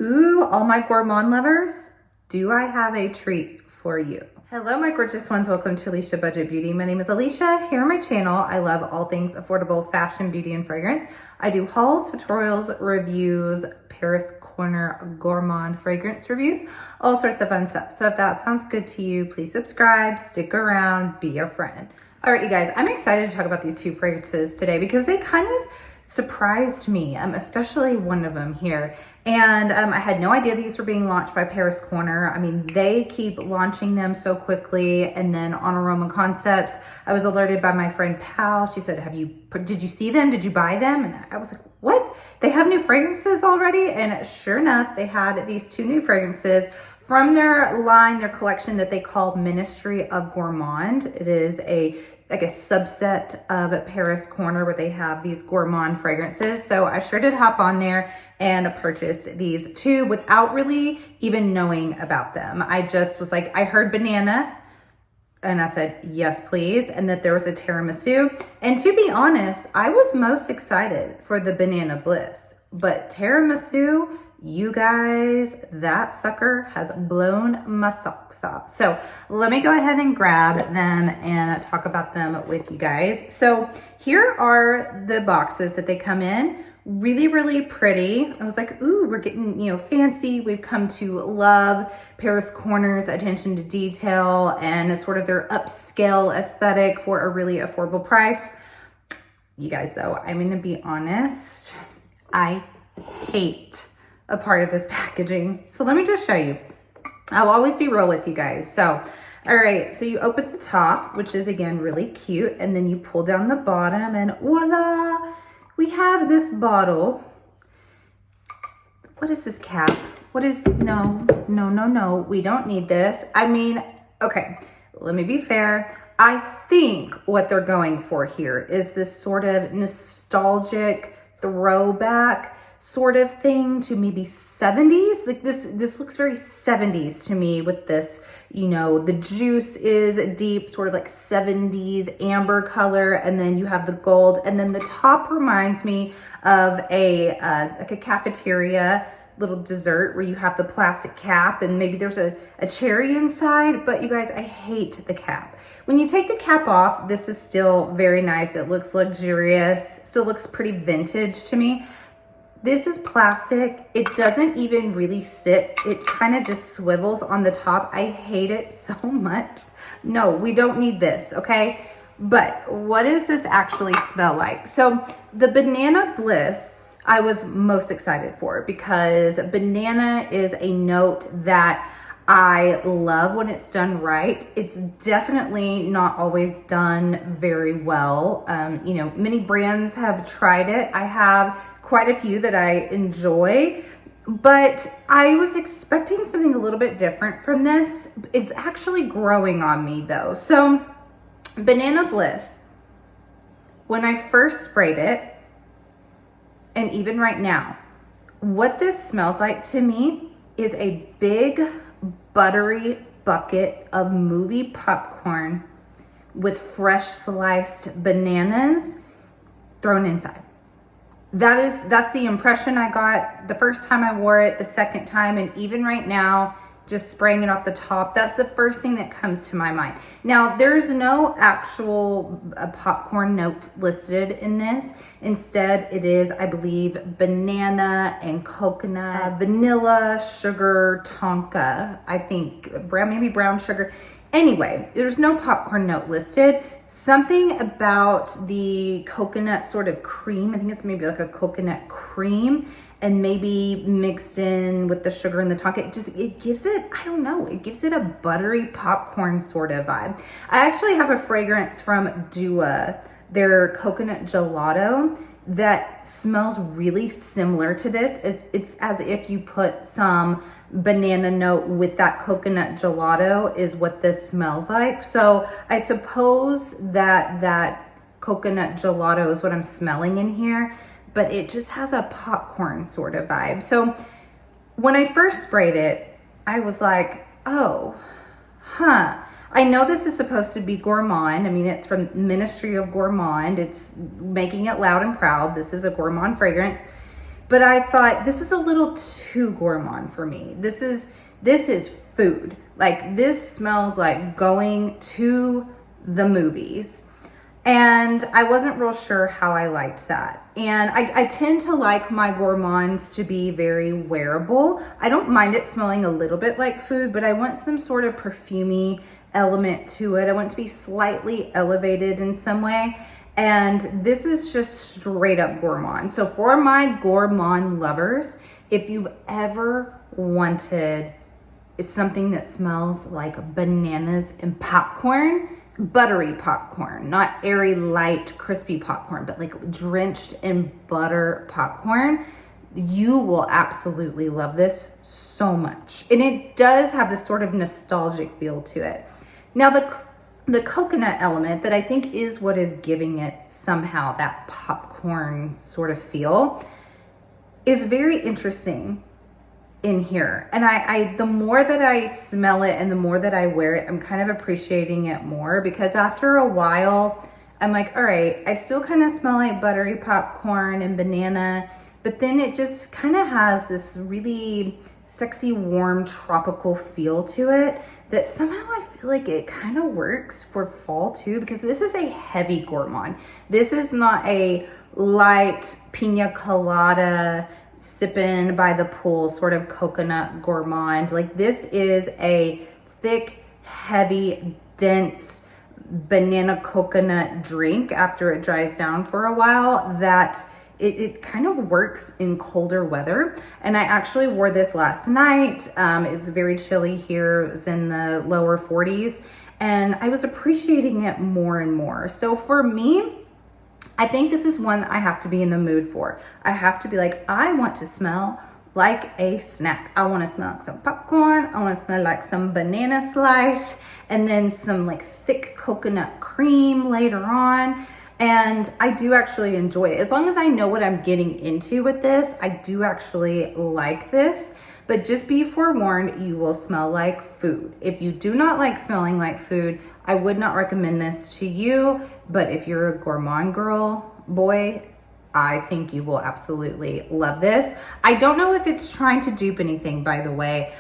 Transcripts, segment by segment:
Ooh, all my gourmand lovers, do I have a treat for you? Hello, my gorgeous ones. Welcome to Aleisha Budget Beauty. My name is Aleisha. Here on my channel, I love all things affordable fashion, beauty, and fragrance. I do hauls, tutorials, reviews, Paris Corner gourmand fragrance reviews, all sorts of fun stuff. So if that sounds good to you, please subscribe, stick around, be a friend. All right, you guys, I'm excited to talk about these two fragrances today because they kind of surprised me, especially one of them here. And I had no idea these were being launched by Paris Corner. I mean, they keep launching them so quickly. And then on Aroma Concepts, I was alerted by my friend Pal. She said, did you see them? Did you buy them? And I was like, what? They have new fragrances already? And sure enough, they had these two new fragrances from their line, their collection that they call Ministry of Gourmand. It is like a subset of Paris Corner where they have these gourmand fragrances. So I sure did hop on there and purchase these two without really even knowing about them. I just was like, I heard banana and I said, yes, please. And that there was a tiramisu. And to be honest, I was most excited for the Banana Bliss, but tiramisu, you guys, that sucker has blown my socks off. So let me go ahead and grab them and talk about them with you guys. So here are the boxes that they come in. Really, really pretty. I was like, ooh, we're getting, fancy. We've come to love Paris Corner's attention to detail and sort of their upscale aesthetic for a really affordable price. You guys, though, I'm going to be honest. I hate a part of this packaging. So let me just show you. I'll always be real with you guys. So, all right, so you open the top, which is again, really cute. And then you pull down the bottom and voila, we have this bottle. What is this cap? No, we don't need this. I mean, okay, let me be fair. I think what they're going for here is this sort of nostalgic throwback sort of thing to maybe 70s. Like this looks very 70s to me with this, the juice is deep, sort of like 70s amber color. And then you have the gold. And then the top reminds me of like a cafeteria little dessert where you have the plastic cap and maybe there's a cherry inside. But you guys, I hate the cap. When you take the cap off, this is still very nice. It looks luxurious, still looks pretty vintage to me. This is plastic. It doesn't even really sit. It kind of just swivels on the top. I hate it so much. No, we don't need this, okay? But what does this actually smell like? So the Banana Bliss, I was most excited for because banana is a note that I love when it's done right. It's definitely not always done very well. Many brands have tried it. I have quite a few that I enjoy, but I was expecting something a little bit different from this. It's actually growing on me though. So Banana Bliss, when I first sprayed it, and even right now, what this smells like to me is a big buttery bucket of movie popcorn with fresh sliced bananas thrown inside. That's the impression I got the first time I wore it, the second time, and even right now, just spraying it off the top, that's the first thing that comes to my mind. Now, there's no actual popcorn note listed in this. Instead, it is, I believe, banana and coconut, vanilla, sugar, tonka, I think, maybe brown sugar. Anyway, there's no popcorn note listed. Something about the coconut sort of cream, I think it's maybe like a coconut cream, and maybe mixed in with the sugar and the tonka, it gives it, I don't know, it gives it a buttery popcorn sort of vibe. I actually have a fragrance from Dua, their coconut gelato, that smells really similar to this. It's as if you put some banana note with that coconut gelato is what this smells like. So I suppose that coconut gelato is what I'm smelling in here, but it just has a popcorn sort of vibe. So when I first sprayed it, I was like, oh, I know this is supposed to be gourmand. I mean, it's from Ministry of Gourmand. It's making it loud and proud. This is a gourmand fragrance. but I thought this is a little too gourmand for me. This is food. Like, this smells like going to the movies. And I wasn't real sure how I liked that. And I tend to like my gourmands to be very wearable. I don't mind it smelling a little bit like food, but I want some sort of perfumey element to it. I want it to be slightly elevated in some way. And this is just straight up gourmand. So for my gourmand lovers, if you've ever wanted something that smells like bananas and popcorn, buttery popcorn, not airy, light, crispy popcorn, but like drenched in butter popcorn, you will absolutely love this so much. And it does have this sort of nostalgic feel to it. Now the coconut element that I think is what is giving it somehow that popcorn sort of feel is very interesting in here. And I the more that I smell it and the more that I wear it, I'm kind of appreciating it more, because after a while I'm like, all right, I still kind of smell like buttery popcorn and banana, but then it just kind of has this really sexy, warm, tropical feel to it that somehow I feel like it kind of works for fall too, because this is a heavy gourmand. This is not a light pina colada sipping by the pool sort of coconut gourmand. Like, this is a thick, heavy, dense banana coconut drink after it dries down for a while that it kind of works in colder weather. And I actually wore this last night. It's very chilly here. It was in the lower 40s and I was appreciating it more and more. So for me, I think this is one I have to be in the mood for. I have to be like, I want to smell like a snack. I want to smell like some popcorn. I want to smell like some banana slice and then some like thick coconut cream later on. And I do actually enjoy it. As long as I know what I'm getting into with this, I do actually like this. But just be forewarned, you will smell like food. If you do not like smelling like food, I would not recommend this to you. But if you're a gourmand girl, boy, I think you will absolutely love this. I don't know if it's trying to dupe anything, by the way.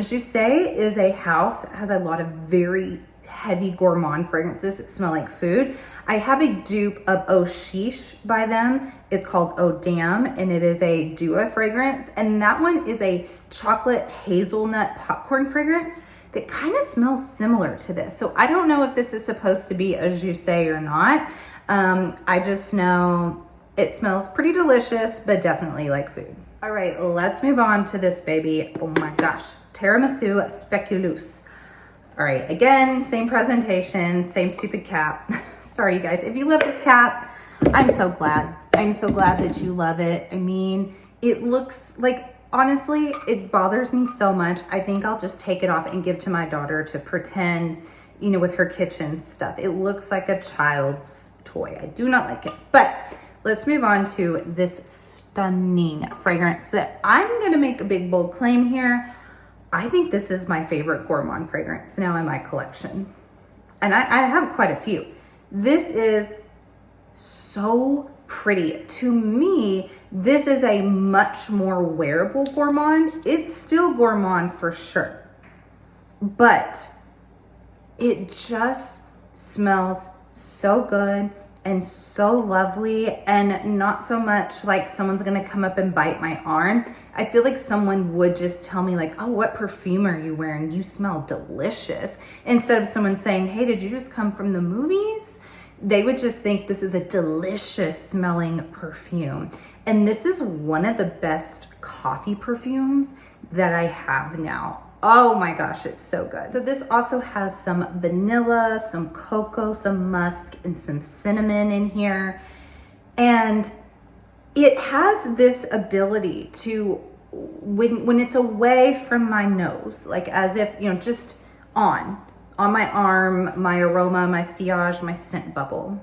Shay is a house that has a lot of very heavy gourmand fragrances that smell like food. I have a dupe of Oh Sheesh by them. It's called Oh Damn, and it is a duo fragrance. And that one is a chocolate hazelnut popcorn fragrance that kind of smells similar to this. So I don't know if this is supposed to be a Shay or not. I just know it smells pretty delicious, but definitely like food. All right, let's move on to this baby. Oh my gosh, Tiramisu Speculoos. All right, again, same presentation, same stupid cap. Sorry, you guys. If you love this cap, I'm so glad. I'm so glad that you love it. I mean, it looks like, honestly, it bothers me so much. I think I'll just take it off and give to my daughter to pretend, you know, with her kitchen stuff. It looks like a child's toy. I do not like it. But let's move on to this stunning fragrance that I'm going to make a big, bold claim here. I think this is my favorite gourmand fragrance now in my collection. And I have quite a few. This is so pretty. To me, this is a much more wearable gourmand. It's still gourmand for sure, but it just smells so good and so lovely, and not so much like someone's gonna come up and bite my arm. I feel like someone would just tell me like, oh, what perfume are you wearing? You smell delicious. Instead of someone saying, hey, did you just come from the movies? They would just think this is a delicious smelling perfume. And this is one of the best coffee perfumes that I have now. Oh my gosh, it's so good. So this also has some vanilla, some cocoa, some musk, and some cinnamon in here. And it has this ability to, when it's away from my nose, like as if, you know, just on my arm, my aroma, my sillage, my scent bubble.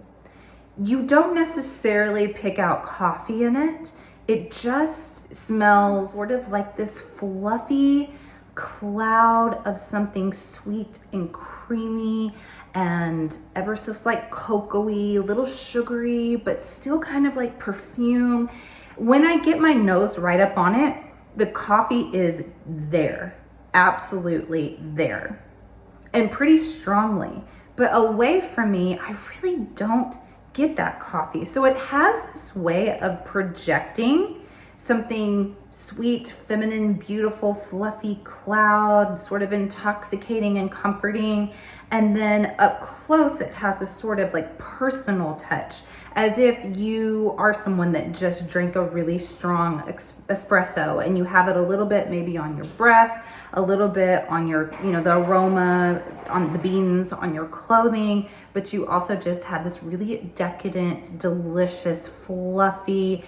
You don't necessarily pick out coffee in it. It just smells sort of like this fluffy cloud of something sweet and creamy and ever so slight cocoa-y, a little sugary, but still kind of like perfume. When I get my nose right up on it, the coffee is there, absolutely there, and pretty strongly. But away from me, I really don't get that coffee. So it has this way of projecting something sweet, feminine, beautiful, fluffy cloud, sort of intoxicating and comforting. And then up close, it has a sort of like personal touch, as if you are someone that just drank a really strong espresso and you have it a little bit maybe on your breath, a little bit on your, you know, the aroma on the beans on your clothing, but you also just had this really decadent, delicious, fluffy,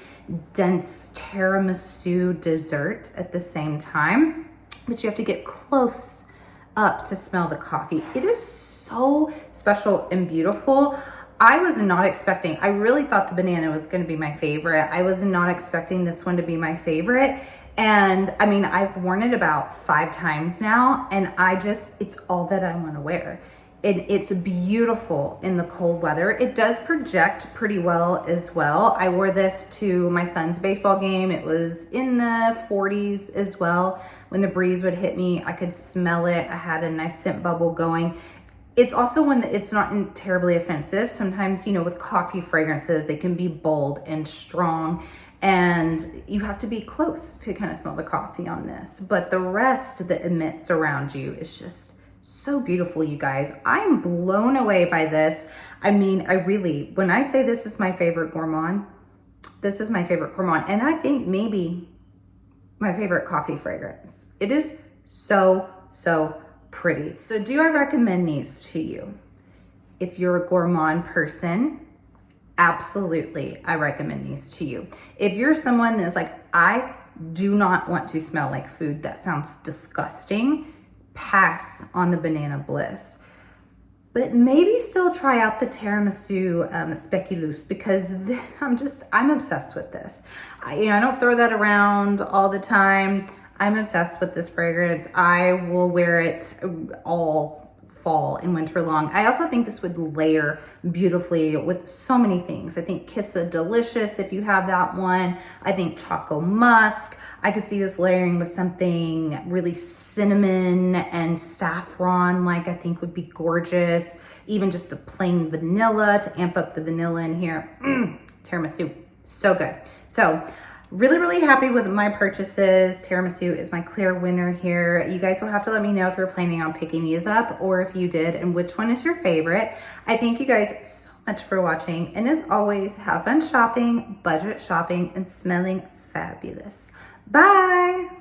dense tiramisu dessert at the same time. But you have to get close up to smell the coffee. It is so special and beautiful. I was not expecting, I really thought the banana was going to be my favorite. I was not expecting this one to be my favorite. And I mean, I've worn it about 5 times now, and it's all that I want to wear. It's beautiful in the cold weather. It does project pretty well as well. I wore this to my son's baseball game. It was in the 40s as well. When the breeze would hit me, I could smell it. I had a nice scent bubble going. It's also one that it's not terribly offensive. Sometimes, you know, with coffee fragrances, they can be bold and strong, and you have to be close to kind of smell the coffee on this. But the rest that emits around you is just so beautiful, you guys. I'm blown away by this. I mean, when I say this is my favorite Gourmand, this is my favorite Gourmand. And I think maybe my favorite coffee fragrance. It is so, so pretty. So do I recommend these to you? If you're a Gourmand person, absolutely, I recommend these to you. If you're someone that's like, I do not want to smell like food, that sounds disgusting, pass on the Banana Bliss. But maybe still try out the Tiramisu Speculoos, because I'm obsessed with this. I don't throw that around all the time. I'm obsessed with this fragrance. I will wear it all fall and winter long. I also think this would layer beautifully with so many things. I think Kiss a Delicious, if you have that one. I think Choco Musk. I could see this layering with something really cinnamon and saffron, like I think would be gorgeous. Even just a plain vanilla to amp up the vanilla in here. Tiramisu, so good. So really, really happy with my purchases. Tiramisu is my clear winner here. You guys will have to let me know if you're planning on picking these up, or if you did, and which one is your favorite. I thank you guys so much for watching. And as always, have fun shopping, budget shopping, and smelling fabulous. Bye.